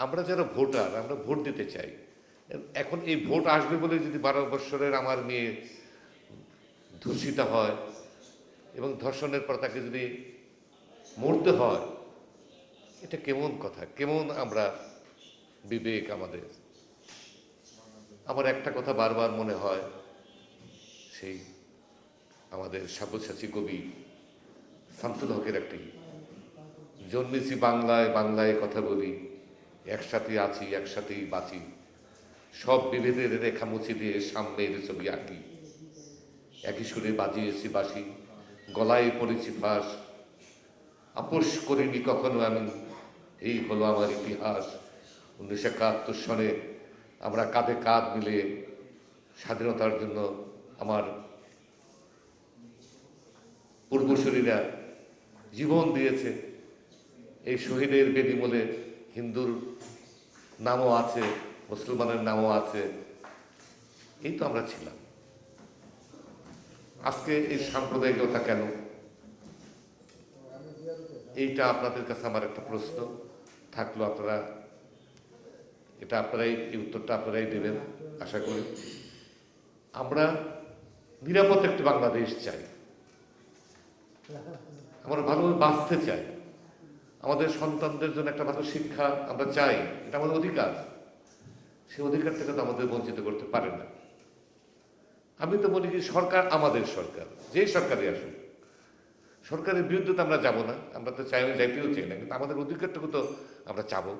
আমরা যারা ভোটার, আমরা ভোট দিতে চাই। এখন এই ভোট আসবে বলে যদি 12 বৎসরের আমার মেয়ে ধর্ষিতা হয় এবং ধর্ষণের পর তাকে যদি মরতে হয়, এটা কেমন কথা, কেমন আমরা বিবেক আমাদের। আমার একটা কথা বারবার মনে হয়, সেই আমাদের সব্যসাচী কবি শামসুল হকের একটি, জন্মেছি বাংলায় বাংলায় কথা বলি, একসাথে আছি একসাথেই বাঁচি, সব বিভেদের রেখা মুছে দিয়ে সামনের ছবি আঁকি, একই সুরে বাজিয়েছি বাঁশি, গলায় পড়েছি ফাঁস, আপোষ করিনি কখনো আমি, এই হলো আমার ইতিহাস। 1971 সনে আমরা কাঁধে কাঁধ মিলে স্বাধীনতার জন্য আমার পূর্বসূরীরা জীবন দিয়েছে। এই শহীদের বেদিমূলে হিন্দুর নামও আছে, মুসলমানের নামও আছে। এই তো আমরা ছিলাম। আজকে এই সাম্প্রদায়িকতা কেন? এইটা আপনাদের কাছে আমার একটা প্রশ্ন থাকলো। আপনারা এই উত্তরটা আপনারাই দেবেন আশা করি। আমরা নিরাপদ একটি বাংলাদেশ চাই, আমরা ভালোভাবে বাঁচতে চাই, আমাদের সন্তানদের জন্য একটা ভালো শিক্ষা আমরা চাই, এটা আমাদের অধিকার। সেই অধিকার থেকে তো আমাদের বঞ্চিত করতে পারে না। আমি তো বলি যে সরকার আমাদের সরকার, যে সরকারই আসুক, সরকারের বিরুদ্ধে তো আমরা যাব না, আমরা তো চাইতেও চাই না, কিন্তু আমাদের অধিকারটুকু তো আমরা চাবো।